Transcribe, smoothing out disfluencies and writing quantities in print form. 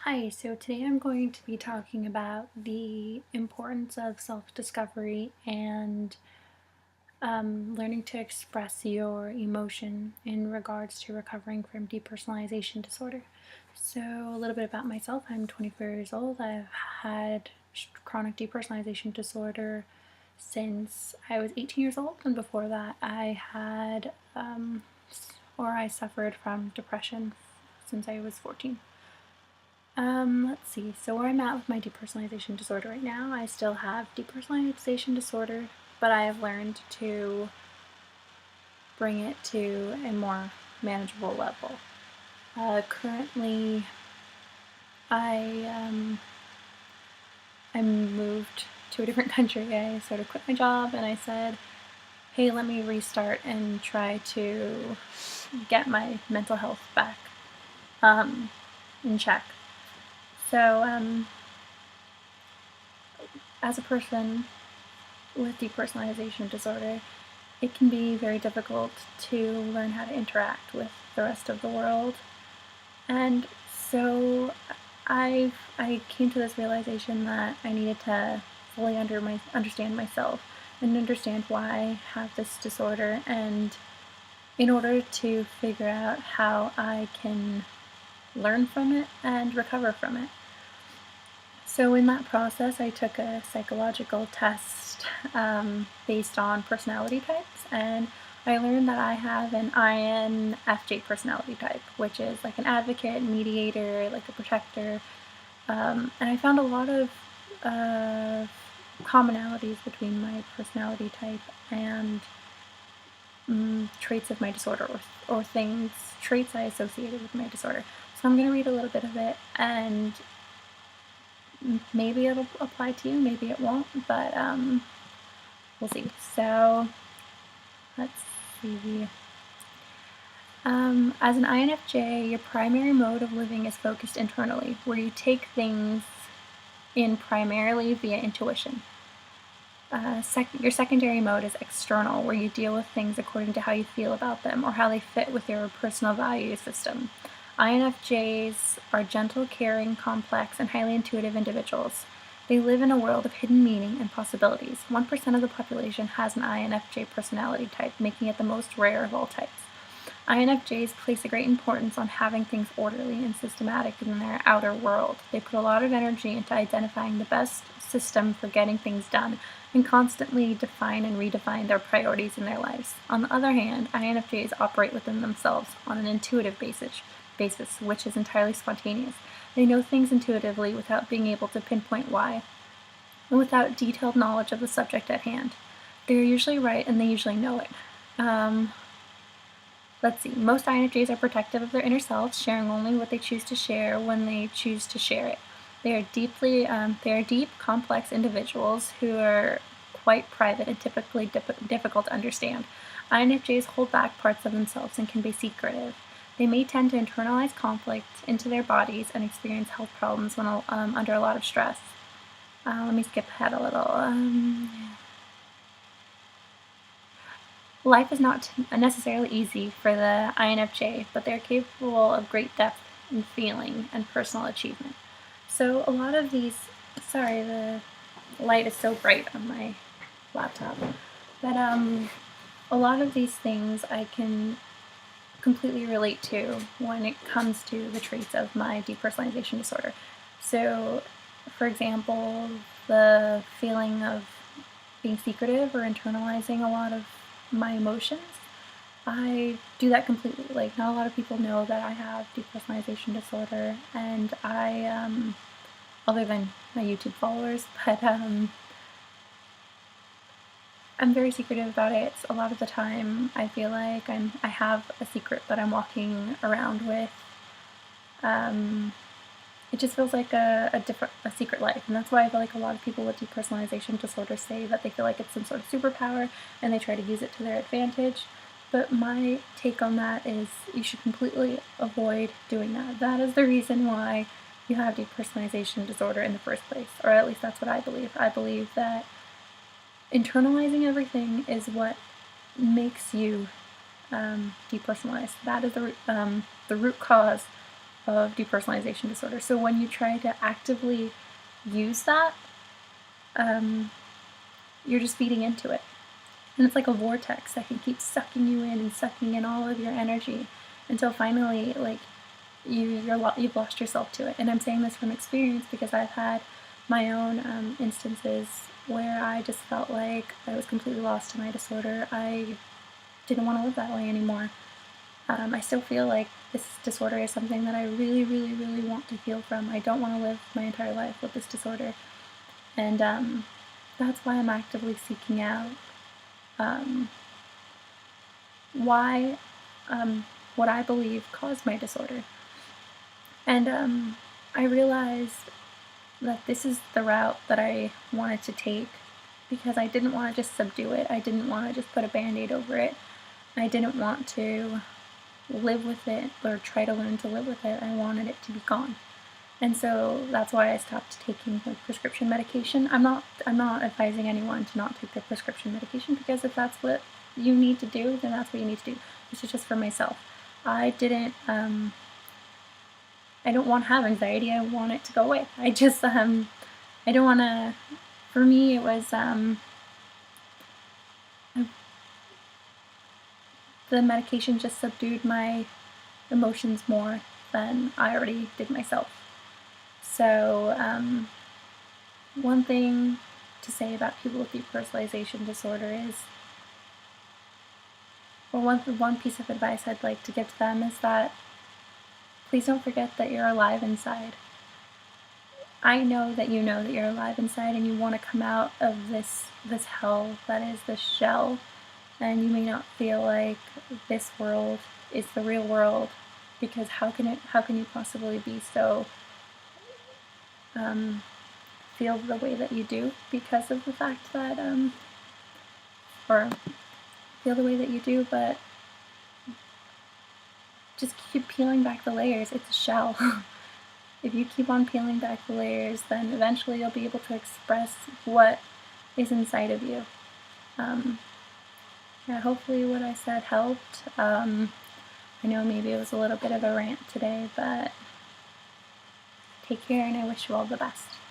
Hi, so today I'm going to be talking about the importance of self-discovery and learning to express your emotion in regards to recovering from depersonalization disorder. So a little bit about myself. I'm 24 years old. I've had chronic depersonalization disorder since I was 18 years old, and before that I suffered from depression since I was 14. Let's see. So where I'm at with my depersonalization disorder right now, I still have depersonalization disorder, but I have learned to bring it to a more manageable level. Currently, I moved to a different country. I sort of quit my job and I said, hey, let me restart and try to get my mental health back in check. So, as a person with depersonalization disorder, it can be very difficult to learn how to interact with the rest of the world. And so I came to this realization that I needed to fully understand myself and understand why I have this disorder, and in order to figure out how I can learn from it and recover from it. So in that process, I took a psychological test based on personality types, and I learned that I have an INFJ personality type, which is like an advocate, mediator, like a protector, and I found a lot of commonalities between my personality type and traits of my disorder, or traits I associated with my disorder. So I'm going to read a little bit of it, and maybe it'll apply to you, maybe it won't, but we'll see. So let's see. As an INFJ, your primary mode of living is focused internally, where you take things in primarily via intuition. Your secondary mode is external, where you deal with things according to how you feel about them or how they fit with your personal value system. INFJs are gentle, caring, complex, and highly intuitive individuals. They live in a world of hidden meaning and possibilities. 1% of the population has an INFJ personality type, making it the most rare of all types. INFJs place a great importance on having things orderly and systematic in their outer world. They put a lot of energy into identifying the best system for getting things done and constantly define and redefine their priorities in their lives. On the other hand, INFJs operate within themselves on an intuitive basis, which is entirely spontaneous. They know things intuitively without being able to pinpoint why, and without detailed knowledge of the subject at hand. They're usually right, and they usually know it. Let's see. Most INFJs are protective of their inner selves, sharing only what they choose to share when they choose to share it. They are deep, complex individuals who are quite private and typically difficult to understand. INFJs hold back parts of themselves and can be secretive. They may tend to internalize conflict into their bodies and experience health problems when under a lot of stress. Let me skip ahead a little. Life is not necessarily easy for the INFJ, but they're capable of great depth in feeling and personal achievement. So a lot of these, sorry, the light is so bright on my laptop, but a lot of these things I can completely relate to when it comes to the traits of my depersonalization disorder. So, for example, the feeling of being secretive or internalizing a lot of my emotions, I do that completely. Like, not a lot of people know that I have depersonalization disorder, and other than my YouTube followers, but I'm very secretive about it. A lot of the time, I feel like I have a secret that I'm walking around with. It just feels like a secret life, and that's why I feel like a lot of people with depersonalization disorder say that they feel like it's some sort of superpower, and they try to use it to their advantage. But my take on that is you should completely avoid doing that. That is the reason why you have depersonalization disorder in the first place, or at least that's what I believe. I believe that internalizing everything is what makes you depersonalized. That is the root cause of depersonalization disorder. So when you try to actively use that, you're just feeding into it. And it's like a vortex that can keep sucking you in and sucking in all of your energy until finally, like, you've lost yourself to it. And I'm saying this from experience because I've had my own instances where I just felt like I was completely lost to my disorder. I didn't want to live that way anymore. I still feel like this disorder is something that I really, really, really want to heal from. I don't want to live my entire life with this disorder. And that's why I'm actively seeking out why, what I believe caused my disorder. And I realized that this is the route that I wanted to take because I didn't want to just subdue it. I didn't want to just put a band-aid over it. I didn't want to live with it or try to learn to live with it. I wanted it to be gone. And so that's why I stopped taking like prescription medication. I'm not advising anyone to not take their prescription medication, because if that's what you need to do, then that's what you need to do. This is just for myself. I don't want to have anxiety. I want it to go away. I just I don't want to. For me, it was the medication just subdued my emotions more than I already did myself. So one thing to say about people with depersonalization disorder is, or one piece of advice I'd like to give to them is that please don't forget that you're alive inside. I know that you're alive inside, and you want to come out of this hell that is this shell, and you may not feel like this world is the real world, because how can you possibly be so feel the way that you do because of the fact that or feel the way that you do, but just keep peeling back the layers. It's a shell. If you keep on peeling back the layers, then eventually you'll be able to express what is inside of you. Yeah, hopefully what I said helped. I know maybe it was a little bit of a rant today, but take care, and I wish you all the best.